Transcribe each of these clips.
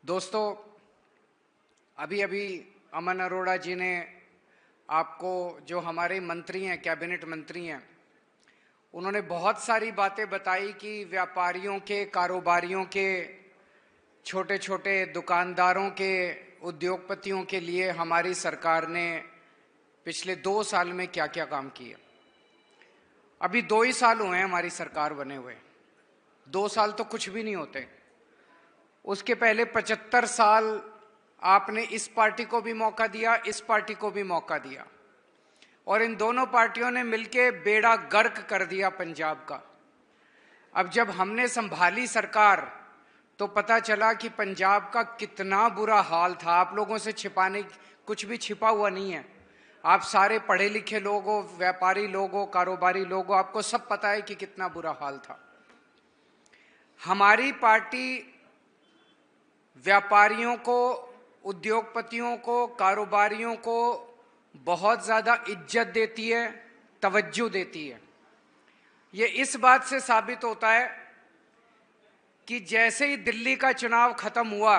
दोस्तों, अभी अभी अमन अरोड़ा जी ने आपको, जो हमारे मंत्री हैं, कैबिनेट मंत्री हैं, उन्होंने बहुत सारी बातें बताई कि व्यापारियों के, कारोबारियों के, छोटे छोटे दुकानदारों के, उद्योगपतियों के लिए हमारी सरकार ने पिछले 2 साल में क्या क्या काम किया। अभी 2 ही साल हुए हैं हमारी सरकार बने हुए। 2 साल तो कुछ भी नहीं होते। उसके पहले 75 साल आपने इस पार्टी को भी मौका दिया, इस पार्टी को भी मौका दिया, और इन दोनों पार्टियों ने मिलकर बेड़ा गर्क कर दिया पंजाब का। अब जब हमने संभाली सरकार तो पता चला कि पंजाब का कितना बुरा हाल था। आप लोगों से छिपाने कुछ भी छिपा हुआ नहीं है। आप सारे पढ़े लिखे लोग हो, व्यापारी लोग हो, कारोबारी लोग हो, आपको सब पता है कि कितना बुरा हाल था। हमारी पार्टी व्यापारियों को, उद्योगपतियों को, कारोबारियों को बहुत ज़्यादा इज्जत देती है, तवज्जो देती है। ये इस बात से साबित होता है कि जैसे ही दिल्ली का चुनाव खत्म हुआ,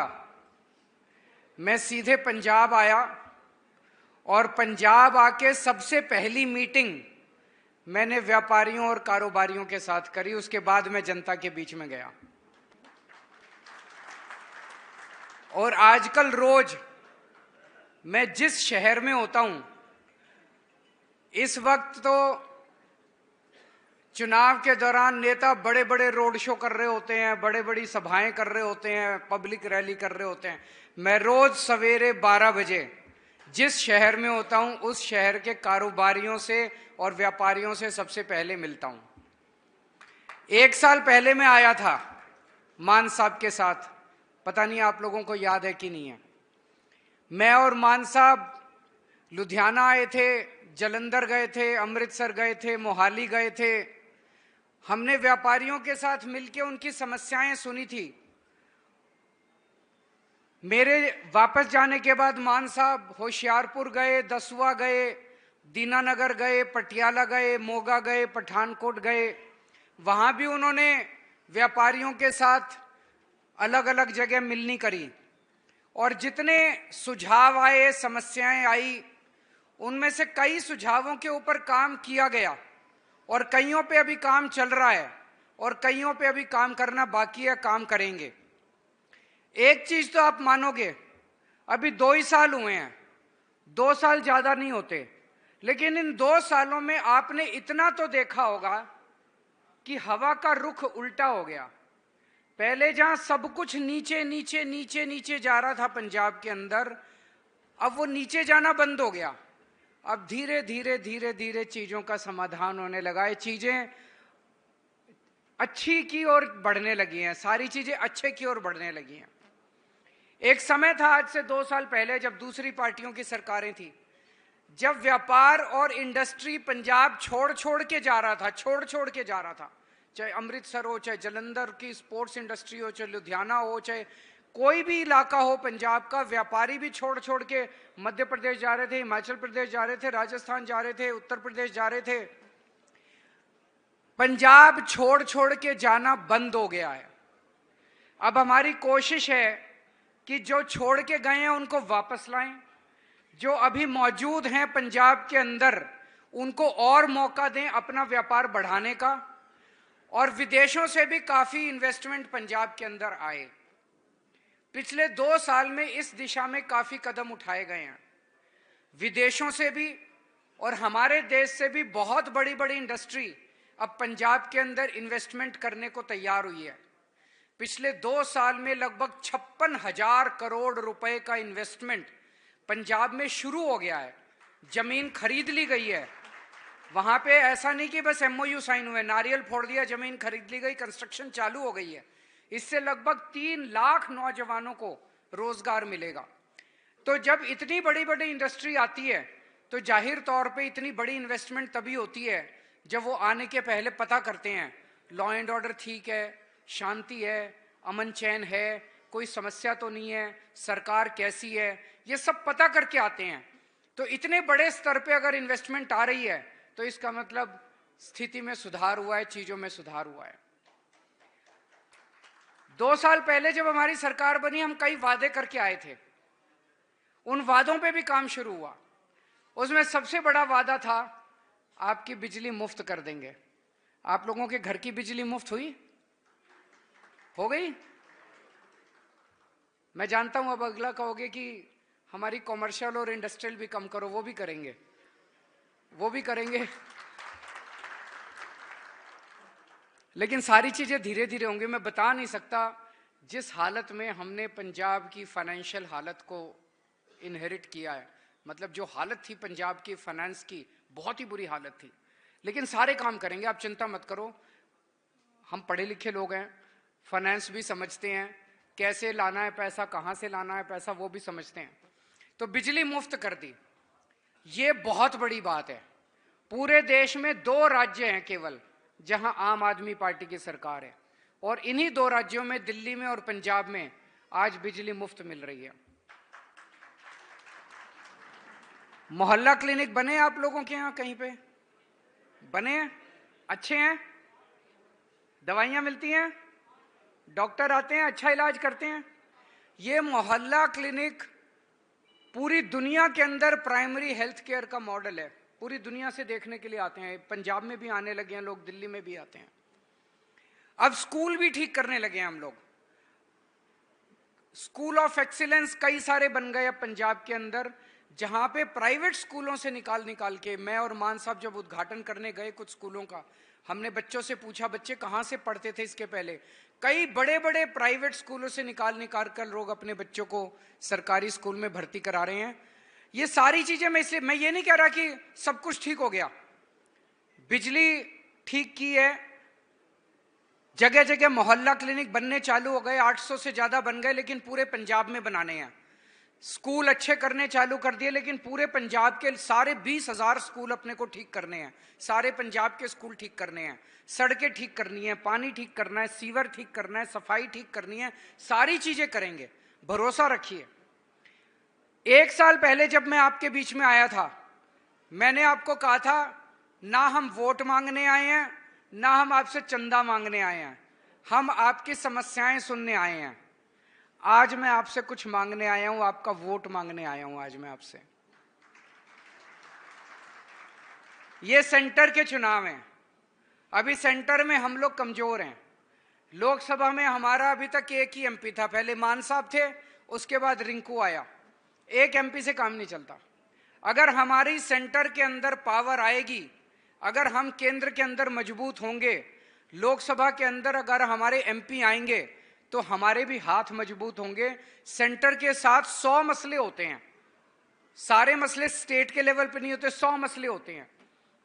मैं सीधे पंजाब आया और पंजाब आके सबसे पहली मीटिंग मैंने व्यापारियों और कारोबारियों के साथ करी। उसके बाद मैं जनता के बीच में गया। और आजकल रोज मैं जिस शहर में होता हूं, इस वक्त तो चुनाव के दौरान नेता बड़े बड़े रोड शो कर रहे होते हैं, बड़े बड़ी सभाएं कर रहे होते हैं, पब्लिक रैली कर रहे होते हैं। मैं रोज सवेरे 12 बजे जिस शहर में होता हूं, उस शहर के कारोबारियों से और व्यापारियों से सबसे पहले मिलता हूं। 1 साल पहले मैं आया था मान साहब के साथ, पता नहीं आप लोगों को याद है कि नहीं है। मैं और मान साहब लुधियाना आए थे, जलंधर गए थे, अमृतसर गए थे, मोहाली गए थे। हमने व्यापारियों के साथ मिलकर उनकी समस्याएं सुनी थी। मेरे वापस जाने के बाद मान साहब होशियारपुर गए, दसुआ गए, दीनानगर गए, पटियाला गए, मोगा गए, पठानकोट गए। वहां भी उन्होंने व्यापारियों के साथ अलग अलग जगह मिलनी करी, और जितने सुझाव आए, समस्याएं आई, उनमें से कई सुझावों के ऊपर काम किया गया, और कईयों पे अभी काम चल रहा है, और कईयों पे अभी काम करना बाकी है, काम करेंगे। एक चीज तो आप मानोगे, अभी 2 ही साल हुए हैं। 2 साल ज्यादा नहीं होते, लेकिन इन 2 सालों में आपने इतना तो देखा होगा कि हवा का रुख उल्टा हो गया। पहले जहां सब कुछ नीचे नीचे नीचे नीचे जा रहा था पंजाब के अंदर, अब वो नीचे जाना बंद हो गया। अब धीरे धीरे धीरे धीरे चीजों का समाधान होने लगा है। चीजें अच्छी की ओर बढ़ने लगी हैं, सारी चीजें अच्छे की ओर बढ़ने लगी हैं। एक समय था आज से 2 साल पहले, जब दूसरी पार्टियों की सरकारें थी, जब व्यापार और इंडस्ट्री पंजाब छोड़ छोड़ के जा रहा था, छोड़ छोड़ के जा रहा था। चाहे अमृतसर हो, चाहे जलंधर की स्पोर्ट्स इंडस्ट्री हो, चाहे लुधियाना हो, चाहे कोई भी इलाका हो पंजाब का, व्यापारी भी छोड़ छोड़ के मध्य प्रदेश जा रहे थे, हिमाचल प्रदेश जा रहे थे, राजस्थान जा रहे थे, उत्तर प्रदेश जा रहे थे। पंजाब छोड़ छोड़ के जाना बंद हो गया है। अब हमारी कोशिश है कि जो छोड़ के गए हैं उनको वापस लाएं, जो अभी मौजूद हैं पंजाब के अंदर उनको और मौका दें अपना व्यापार बढ़ाने का, और विदेशों से भी काफी इन्वेस्टमेंट पंजाब के अंदर आए। पिछले 2 साल में इस दिशा में काफी कदम उठाए गए हैं। विदेशों से भी और हमारे देश से भी बहुत बड़ी बड़ी इंडस्ट्री अब पंजाब के अंदर इन्वेस्टमेंट करने को तैयार हुई है। पिछले 2 साल में लगभग 56,000 करोड़ रुपए का इन्वेस्टमेंट पंजाब में शुरू हो गया है। जमीन खरीद ली गई है। वहां पे ऐसा नहीं कि बस MOU साइन हुए, नारियल फोड़ दिया, जमीन खरीद ली गई, कंस्ट्रक्शन चालू हो गई है। इससे लगभग 3 लाख नौजवानों को रोजगार मिलेगा। तो जब इतनी बड़ी बड़ी इंडस्ट्री आती है तो जाहिर तौर पे इतनी बड़ी इन्वेस्टमेंट तभी होती है जब वो आने के पहले पता करते हैं लॉ एंड ऑर्डर ठीक है, शांति है, अमन चैन है, कोई समस्या तो नहीं है, सरकार कैसी है, ये सब पता करके आते हैं। तो इतने बड़े स्तर पे अगर इन्वेस्टमेंट आ रही है तो इसका मतलब स्थिति में सुधार हुआ है, चीजों में सुधार हुआ है। 2 साल पहले जब हमारी सरकार बनी, हम कई वादे करके आए थे, उन वादों पे भी काम शुरू हुआ। उसमें सबसे बड़ा वादा था आपकी बिजली मुफ्त कर देंगे। आप लोगों के घर की बिजली मुफ्त हुई? हो गई? मैं जानता हूं अब अगला कहोगे कि हमारी कॉमर्शियल और इंडस्ट्रियल भी कम करो, वो भी करेंगे, वो भी करेंगे, लेकिन सारी चीजें धीरे धीरे होंगी। मैं बता नहीं सकता जिस हालत में हमने पंजाब की फाइनेंशियल हालत को इनहेरिट किया है, मतलब जो हालत थी पंजाब की फाइनेंस की, बहुत ही बुरी हालत थी, लेकिन सारे काम करेंगे, आप चिंता मत करो। हम पढ़े लिखे लोग हैं, फाइनेंस भी समझते हैं, कैसे लाना है पैसा, कहाँ से लाना है पैसा, वो भी समझते हैं। तो बिजली मुफ्त कर दी, ये बहुत बड़ी बात है। पूरे देश में 2 राज्य हैं केवल जहां आम आदमी पार्टी की सरकार है, और इन्हीं 2 राज्यों में, दिल्ली में और पंजाब में, आज बिजली मुफ्त मिल रही है। मोहल्ला क्लिनिक बने आप लोगों के यहां कहीं पे? बने हैं? अच्छे हैं? दवाइयां मिलती हैं? डॉक्टर आते हैं, अच्छा इलाज करते हैं? ये मोहल्ला क्लिनिक पूरी दुनिया के अंदर प्राइमरी हेल्थ केयर का मॉडल है। पूरी दुनिया से देखने के लिए आते हैं, पंजाब में भी आने लगे हैं लोग, दिल्ली में भी आते हैं। अब स्कूल भी ठीक करने लगे हैं हम लोग। स्कूल ऑफ एक्सीलेंस कई सारे बन गए अब पंजाब के अंदर, जहां पे प्राइवेट स्कूलों से निकाल के, मैं और मान साहब जब उद्घाटन करने गए कुछ स्कूलों का, हमने बच्चों से पूछा बच्चे कहां से पढ़ते थे इसके पहले। कई बड़े बड़े प्राइवेट स्कूलों से निकाल कर लोग अपने बच्चों को सरकारी स्कूल में भर्ती करा रहे हैं। ये सारी चीजें मैं ये नहीं कह रहा कि सब कुछ ठीक हो गया। बिजली ठीक की है, जगह जगह मोहल्ला क्लिनिक बनने चालू हो गए, 800 से ज्यादा बन गए, लेकिन पूरे पंजाब में बनाने हैं। स्कूल अच्छे करने चालू कर दिए, लेकिन पूरे पंजाब के सारे 20,000 स्कूल अपने को ठीक करने हैं। सारे पंजाब के स्कूल ठीक करने हैं, सड़कें ठीक करनी है, पानी ठीक करना है, सीवर ठीक करना है, सफाई ठीक करनी है, सारी चीजें करेंगे, भरोसा रखिए। 1 साल पहले जब मैं आपके बीच में आया था, मैंने आपको कहा था ना हम वोट मांगने आए हैं, ना हम आपसे चंदा मांगने आए हैं, हम आपकी समस्याएं सुनने आए हैं। आज मैं आपसे कुछ मांगने आया हूं, आपका वोट मांगने आया हूं आज मैं आपसे। ये सेंटर के चुनाव हैं, अभी सेंटर में हम लोग कमजोर हैं। लोकसभा में हमारा अभी तक एक ही एमपी था, पहले मान साहब थे, उसके बाद रिंकू आया। एक एमपी से काम नहीं चलता। अगर हमारी सेंटर के अंदर पावर आएगी, अगर हम केंद्र के अंदर मजबूत होंगे, लोकसभा के अंदर अगर हमारे एमपी आएंगे, तो हमारे भी हाथ मजबूत होंगे। सेंटर के साथ 100 मसले होते हैं, सारे मसले स्टेट के लेवल पे नहीं होते, 100 मसले होते हैं।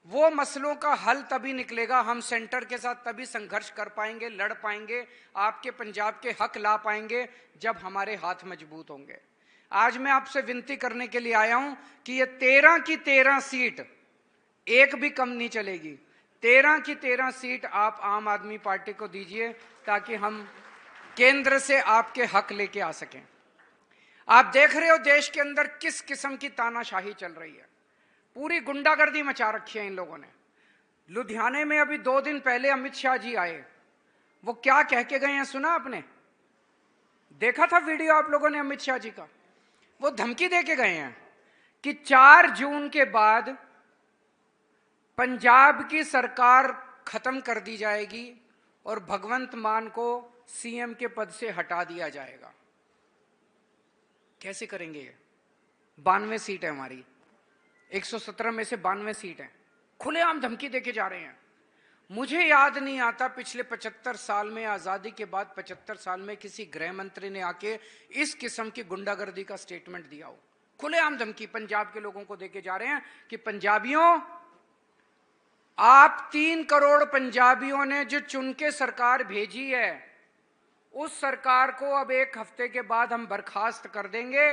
वो मसलों का हल तभी निकलेगा, हम सेंटर के साथ तभी संघर्ष कर पाएंगे, लड़ पाएंगे, आपके पंजाब के हक ला पाएंगे, जब हमारे हाथ मजबूत होंगे। आज मैं आपसे विनती करने के लिए आया हूं कि ये 13 की 13 सीट एक भी कम नहीं चलेगी। 13 की 13 सीट आप आम आदमी पार्टी को दीजिए, ताकि हम केंद्र से आपके हक लेके आ सकें। आप देख रहे हो देश के अंदर किस किस्म की तानाशाही चल रही है, पूरी गुंडागर्दी मचा रखी है इन लोगों ने। लुधियाने में अभी 2 दिन पहले अमित शाह जी आए, वो क्या कह के गए हैं सुना आपने? देखा था वीडियो आप लोगों ने अमित शाह जी का? वो धमकी दे के गए हैं कि 4 जून के बाद पंजाब की सरकार खत्म कर दी जाएगी और भगवंत मान को सीएम के पद से हटा दिया जाएगा। कैसे करेंगे ये? 92 सीट है हमारी, 117 में से 92 सीट है, खुलेआम धमकी देके जा रहे हैं। मुझे याद नहीं आता पिछले 75 साल में, आजादी के बाद 75 साल में किसी गृह मंत्री ने आके इस किस्म की गुंडागर्दी का स्टेटमेंट दिया हो। खुलेआम धमकी पंजाब के लोगों को देके जा रहे हैं कि पंजाबियों, आप 3 करोड़ पंजाबियों ने जो चुन के सरकार भेजी है, उस सरकार को अब 1 हफ्ते के बाद हम बर्खास्त कर देंगे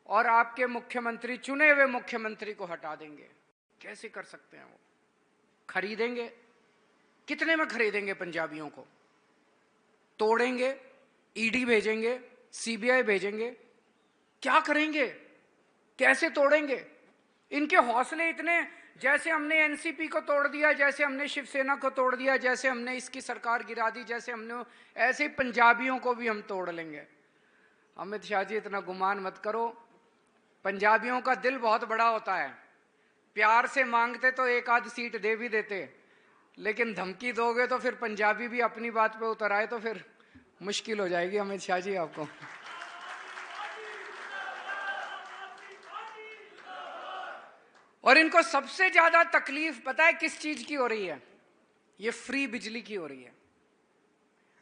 और आपके मुख्यमंत्री, चुने हुए मुख्यमंत्री को हटा देंगे। कैसे कर सकते हैं वो? खरीदेंगे? कितने में खरीदेंगे पंजाबियों को? तोड़ेंगे? ईडी भेजेंगे? सीबीआई भेजेंगे? क्या करेंगे? कैसे तोड़ेंगे? इनके हौसले इतने जैसे हमने एनसीपी को तोड़ दिया, जैसे हमने शिवसेना को तोड़ दिया, जैसे हमने इसकी सरकार गिरा दी, जैसे हमने, ऐसे पंजाबियों को भी हम तोड़ लेंगे। अमित शाह जी इतना गुमान मत करो, पंजाबियों का दिल बहुत बड़ा होता है, प्यार से मांगते तो एक आध सीट दे भी देते, लेकिन धमकी दोगे तो फिर पंजाबी भी अपनी बात पे उतर आए तो फिर मुश्किल हो जाएगी अमित शाह जी आपको। और इनको सबसे ज्यादा तकलीफ पता है किस चीज की हो रही है? ये फ्री बिजली की हो रही है।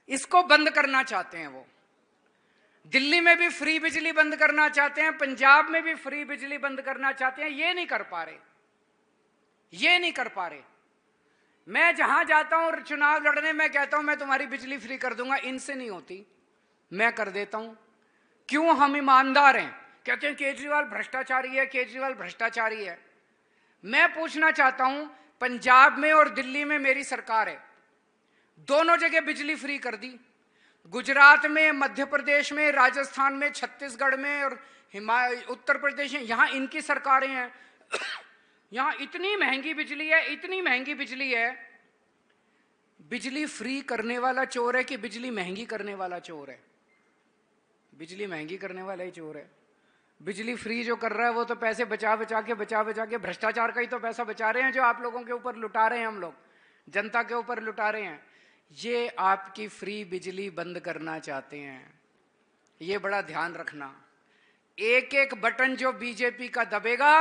इसको बंद करना चाहते हैं वो। दिल्ली में भी फ्री बिजली बंद करना चाहते हैं, पंजाब में भी फ्री बिजली बंद करना चाहते हैं, ये नहीं कर पा रहे, ये नहीं कर पा रहे। मैं जहां जाता हूं चुनाव लड़ने में कहता हूं मैं तुम्हारी बिजली फ्री कर दूंगा, इनसे नहीं होती, मैं कर देता हूं। क्यों? हम ईमानदार हैं। कहते हैं केजरीवाल भ्रष्टाचारी है, केजरीवाल भ्रष्टाचारी है। मैं पूछना चाहता हूं, पंजाब में और दिल्ली में मेरी सरकार है, दोनों जगह बिजली फ्री कर दी। गुजरात में, मध्य प्रदेश में, राजस्थान में, छत्तीसगढ़ में और उत्तर प्रदेश में, यहां इनकी सरकारें हैं। यहां इतनी महंगी बिजली है, इतनी महंगी बिजली है। बिजली फ्री करने वाला चोर है कि बिजली महंगी करने वाला चोर है? बिजली महंगी करने वाला ही चोर है। बिजली फ्री जो कर रहा है वो तो पैसे बचा बचा के भ्रष्टाचार का ही तो पैसा बचा रहे हैं, जो आप लोगों के ऊपर लुटा रहे हैं, हम लोग जनता के ऊपर लुटा रहे हैं। ये आपकी फ्री बिजली बंद करना चाहते हैं, ये बड़ा ध्यान रखना। एक एक बटन जो बीजेपी का दबेगा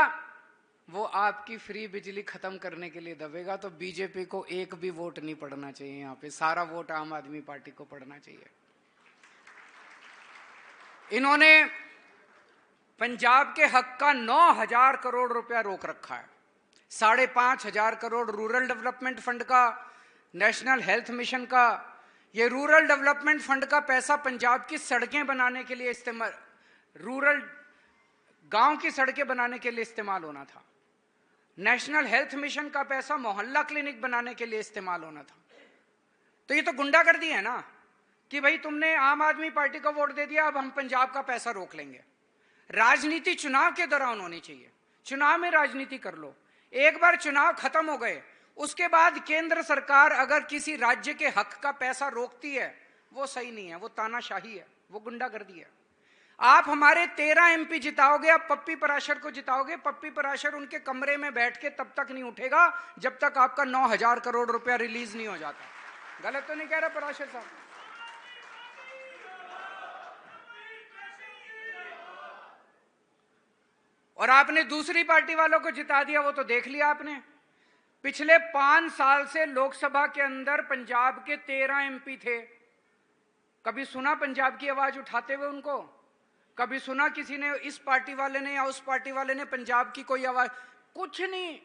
वो आपकी फ्री बिजली खत्म करने के लिए दबेगा। तो बीजेपी को एक भी वोट नहीं पड़ना चाहिए, यहाँ पे सारा वोट आम आदमी पार्टी को पड़ना चाहिए। इन्होंने पंजाब के हक का 9,000 करोड़ रुपया रोक रखा है। 5,500 करोड़ रूरल डेवलपमेंट फंड का, नेशनल हेल्थ मिशन का। ये रूरल डेवलपमेंट फंड का पैसा पंजाब की सड़कें बनाने के लिए इस्तेमाल, रूरल गांव की सड़कें बनाने के लिए इस्तेमाल होना था। नेशनल हेल्थ मिशन का पैसा मोहल्ला क्लिनिक बनाने के लिए इस्तेमाल होना था। तो ये तो गुंडागर्दी है ना, कि भाई तुमने आम आदमी पार्टी को वोट दे दिया, अब हम पंजाब का पैसा रोक लेंगे। राजनीति चुनाव के दौरान होनी चाहिए, चुनाव में राजनीति कर लो। एक बार चुनाव खत्म हो गए, उसके बाद केंद्र सरकार अगर किसी राज्य के हक का पैसा रोकती है, वो सही नहीं है, वो तानाशाही है, वो गुंडागर्दी है। आप हमारे 13 एमपी जिताओगे, आप पप्पी पराशर को जिताओगे, पप्पी पराशर उनके कमरे में बैठ के तब तक नहीं उठेगा जब तक आपका 9,000 करोड़ रुपया रिलीज नहीं हो जाता। गलत तो नहीं कह रहा पराशर साहब? और आपने दूसरी पार्टी वालों को जिता दिया, वो तो देख लिया आपने। पिछले 5 साल से लोकसभा के अंदर पंजाब के 13 एमपी थे। कभी सुना पंजाब की आवाज उठाते हुए उनको? कभी सुना किसी ने, इस पार्टी वाले ने या उस पार्टी वाले ने पंजाब की कोई आवाज? कुछ नहीं।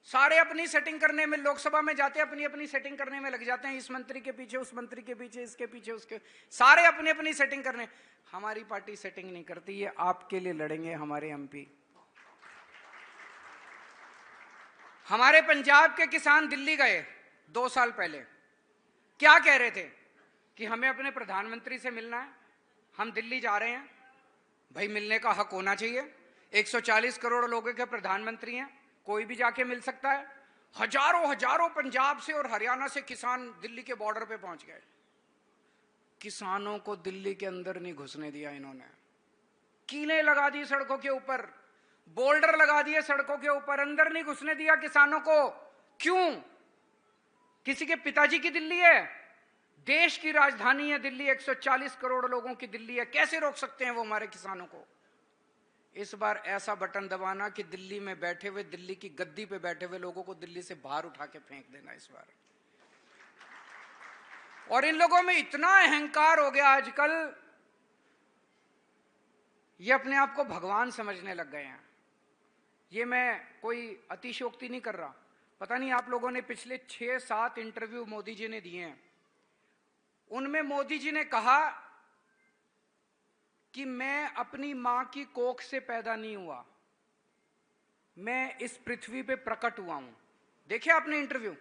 सारे अपनी सेटिंग करने में, लोकसभा में जाते अपनी अपनी सेटिंग करने में लग जाते हैं, इस मंत्री के पीछे, उस मंत्री के पीछे, इसके पीछे, उसके, सारे अपनी अपनी सेटिंग करने। हमारी पार्टी सेटिंग नहीं करती, ये आपके लिए लड़ेंगे हमारे एमपी। हमारे पंजाब के किसान दिल्ली गए 2 साल पहले, क्या कह रहे थे? कि हमें अपने प्रधानमंत्री से मिलना है, हम दिल्ली जा रहे हैं। भाई मिलने का हक होना चाहिए, 140 करोड़ लोगों के प्रधानमंत्री हैं, कोई भी जाके मिल सकता है। हजारों हजारों पंजाब से और हरियाणा से किसान दिल्ली के बॉर्डर पे पहुंच गए। किसानों को दिल्ली के अंदर नहीं घुसने दिया इन्होंने, कीलें लगा दी सड़कों के ऊपर, बोल्डर लगा दिए सड़कों के ऊपर, अंदर नहीं घुसने दिया किसानों को। क्यों? किसी के पिताजी की दिल्ली है, देश की राजधानी है दिल्ली, 140 करोड़ लोगों की दिल्ली है, कैसे रोक सकते हैं वो हमारे किसानों को? इस बार ऐसा बटन दबाना कि दिल्ली में बैठे हुए, दिल्ली की गद्दी पे बैठे हुए लोगों को दिल्ली से बाहर उठा के फेंक देना इस बार। और इन लोगों में इतना अहंकार हो गया आजकल, ये अपने आप को भगवान समझने लग गए हैं। ये मैं कोई अतिशयोक्ति नहीं कर रहा। पता नहीं आप लोगों ने पिछले 6-7 इंटरव्यू मोदी जी ने दिए हैं, उनमें मोदी जी ने कहा कि मैं अपनी मां की कोख से पैदा नहीं हुआ, मैं इस पृथ्वी पे प्रकट हुआ हूं। देखे आपने इंटरव्यू?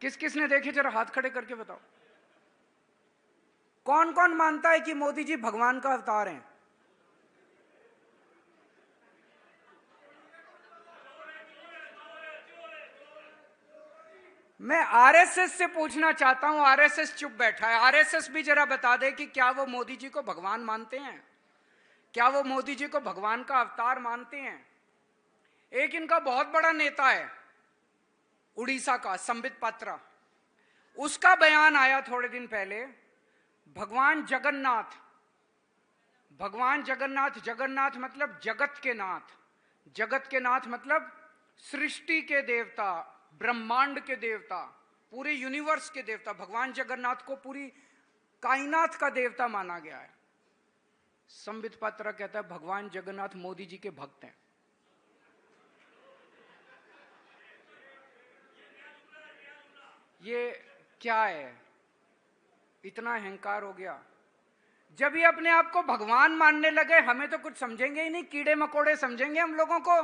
किस किस ने देखे? जरा हाथ खड़े करके बताओ। कौन कौन मानता है कि मोदी जी भगवान का अवतार हैं? मैं आरएसएस से पूछना चाहता हूं, आरएसएस चुप बैठा है, आरएसएस भी जरा बता दे कि क्या वो मोदी जी को भगवान मानते हैं, क्या वो मोदी जी को भगवान का अवतार मानते हैं। एक इनका बहुत बड़ा नेता है उड़ीसा का, संबित पात्रा, उसका बयान आया थोड़े दिन पहले, भगवान जगन्नाथ, भगवान जगन्नाथ, जगन्नाथ मतलब जगत के नाथ, जगत के नाथ मतलब सृष्टि के देवता, ब्रह्मांड के देवता, पूरे यूनिवर्स के देवता। भगवान जगन्नाथ को पूरी कायनात का देवता माना गया है। संबित पात्रा कहता है भगवान जगन्नाथ मोदी जी के भक्त हैं। ये क्या है, इतना अहंकार हो गया। जब ये अपने आप को भगवान मानने लगे, हमें तो कुछ समझेंगे ही नहीं, कीड़े मकोड़े समझेंगे हम लोगों को।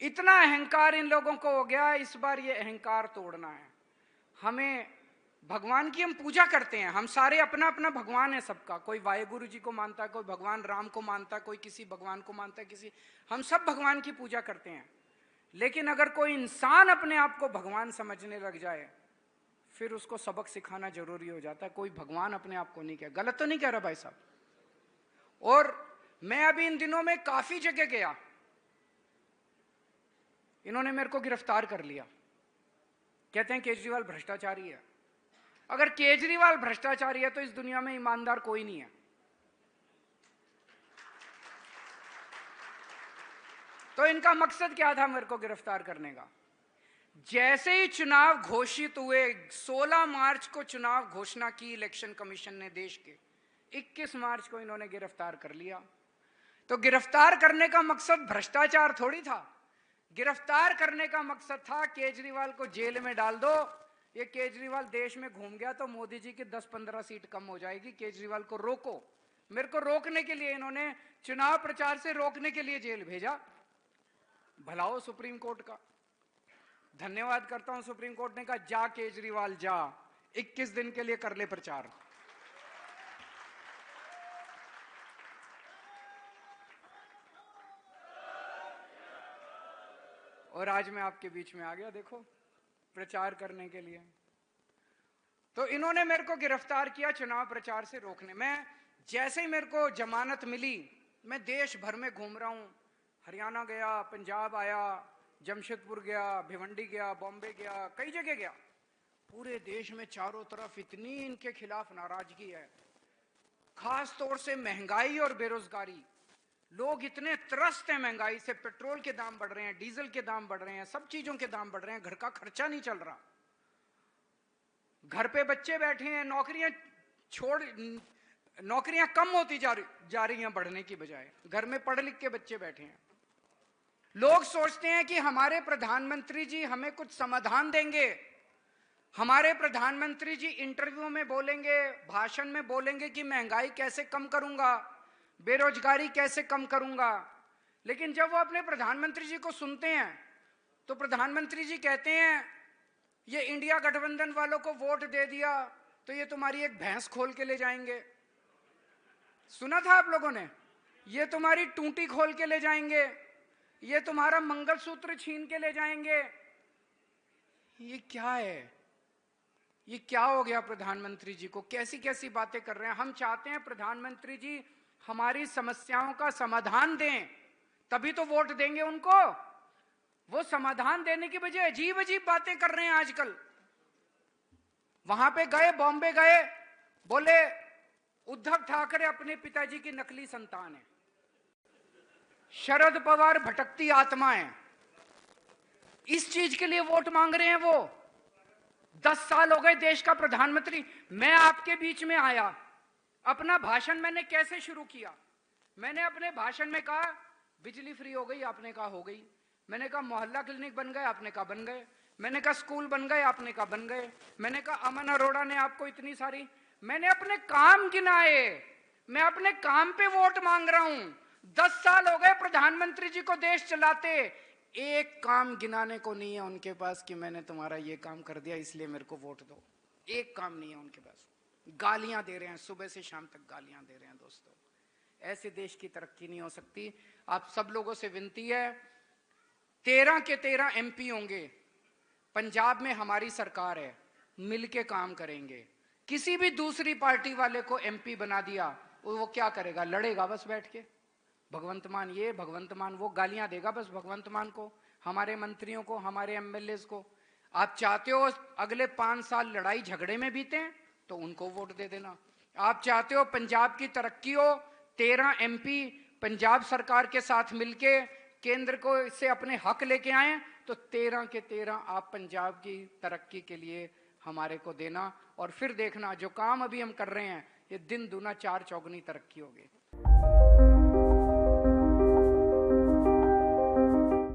इतना अहंकार इन लोगों को हो गया। इस बार ये अहंकार तोड़ना है हमें। भगवान की हम पूजा करते हैं, हम सारे अपना अपना भगवान है सबका। कोई वाहेगुरु जी को मानता है, कोई भगवान राम को मानता है, कोई किसी भगवान को मानता है, किसी, हम सब भगवान की पूजा करते हैं। लेकिन अगर कोई इंसान अपने आप को भगवान समझने लग जाए, फिर उसको सबक सिखाना जरूरी हो जाता है। कोई भगवान अपने आप को नहीं कह, गलत तो नहीं कह रहा भाई साहब। और मैं अभी इन दिनों में काफी जगह गया, इन्होंने मेरे को गिरफ्तार कर लिया, कहते हैं केजरीवाल भ्रष्टाचारी है। अगर केजरीवाल भ्रष्टाचारी है तो इस दुनिया में ईमानदार कोई नहीं है। तो इनका मकसद क्या था मेरे को गिरफ्तार करने का? जैसे ही चुनाव घोषित हुए, 16 मार्च को चुनाव घोषणा की इलेक्शन कमीशन ने देश के, 21 मार्च को इन्होंने गिरफ्तार कर लिया। तो गिरफ्तार करने का मकसद भ्रष्टाचार थोड़ी था, गिरफ्तार करने का मकसद था केजरीवाल को जेल में डाल दो। ये केजरीवाल देश में घूम गया तो मोदी जी की 10-15 सीट कम हो जाएगी, केजरीवाल को रोको। मेरे को रोकने के लिए इन्होंने, चुनाव प्रचार से रोकने के लिए जेल भेजा। भला हो सुप्रीम कोर्ट का, धन्यवाद करता हूं सुप्रीम कोर्ट ने कहा जा केजरीवाल जा, 21 दिन के लिए कर ले प्रचार। और आज मैं आपके बीच में आ गया, देखो, प्रचार करने के लिए। तो इन्होंने मेरे को गिरफ्तार किया चुनाव प्रचार से रोकने में। जैसे ही मेरे को जमानत मिली, मैं देश भर में घूम रहा हूं, हरियाणा गया, पंजाब आया, जमशेदपुर गया, भिवंडी गया, बॉम्बे गया, कई जगह गया। पूरे देश में चारों तरफ इतनी इनके खिलाफ नाराजगी है, खास तौर से महंगाई और बेरोजगारी। लोग इतने त्रस्त हैं महंगाई से, पेट्रोल के दाम बढ़ रहे हैं, डीजल के दाम बढ़ रहे हैं, सब चीजों के दाम बढ़ रहे हैं, घर का खर्चा नहीं चल रहा। घर पे बच्चे बैठे हैं, नौकरियां कम होती जा रही हैं बढ़ने की बजाय, घर में पढ़ लिख के बच्चे बैठे हैं। लोग सोचते हैं कि हमारे प्रधानमंत्री जी हमें कुछ समाधान देंगे, हमारे प्रधानमंत्री जी इंटरव्यू में बोलेंगे, भाषण में बोलेंगे कि महंगाई कैसे कम करूंगा, बेरोजगारी कैसे कम करूंगा। लेकिन जब वो अपने प्रधानमंत्री जी को सुनते हैं तो प्रधानमंत्री जी कहते हैं ये इंडिया गठबंधन वालों को वोट दे दिया तो ये तुम्हारी एक भैंस खोल के ले जाएंगे। सुना था आप लोगों ने? ये तुम्हारी टूटी खोल के ले जाएंगे, ये तुम्हारा मंगलसूत्र छीन के ले जाएंगे। ये क्या है? ये क्या हो गया प्रधानमंत्री जी को? कैसी कैसी बातें कर रहे हैं। हम चाहते हैं प्रधानमंत्री जी हमारी समस्याओं का समाधान दें, तभी तो वोट देंगे उनको। वो समाधान देने की बजाय अजीब अजीब बातें कर रहे हैं आजकल। वहां पे गए, बॉम्बे गए, बोले उद्धव ठाकरे अपने पिताजी की नकली संतान है, शरद पवार भटकती आत्मा है। इस चीज के लिए वोट मांग रहे हैं वो। 10 साल हो गए देश का प्रधानमंत्री। मैं आपके बीच में आया, अपना भाषण मैंने कैसे शुरू किया? मैंने अपने भाषण में कहा बिजली फ्री हो गई, आपने कहा हो गई। मैंने कहा मोहल्ला क्लिनिक बन गए, आपने कहा बन गए। मैंने कहा स्कूल बन गए, आपने कहा बन गए। मैंने कहा अमन अरोड़ा ने आपको इतनी सारी, मैंने अपने काम गिनाए। मैं अपने काम पे वोट मांग रहा हूं। 10 साल हो गए प्रधानमंत्री जी को देश चलाते, एक काम गिनाने को नहीं है उनके पास कि मैंने तुम्हारा ये काम कर दिया इसलिए मेरे को वोट दो। एक काम नहीं है उनके पास। गालियां दे रहे हैं, सुबह से शाम तक गालियां दे रहे हैं। दोस्तों, ऐसे देश की तरक्की नहीं हो सकती। आप सब लोगों से विनती है, 13 के 13 MP होंगे, पंजाब में हमारी सरकार है, मिलके काम करेंगे। किसी भी दूसरी पार्टी वाले को एमपी बना दिया, वो क्या करेगा? लड़ेगा बस बैठ के, भगवंत मान ये भगवंत मान वो, गालियां देगा बस भगवंत मान को, हमारे मंत्रियों को, हमारे एमएलए को। आप चाहते हो अगले 5 साल लड़ाई झगड़े में बीते हैं तो उनको वोट दे देना। आप चाहते हो पंजाब की तरक्की हो, 13 एमपी पंजाब सरकार के साथ मिलके केंद्र को इससे अपने हक लेके आए, तो 13 के 13 आप पंजाब की तरक्की के लिए हमारे को देना। और फिर देखना जो काम अभी हम कर रहे हैं, ये दिन दूना चार चौगुनी तरक्की होगी।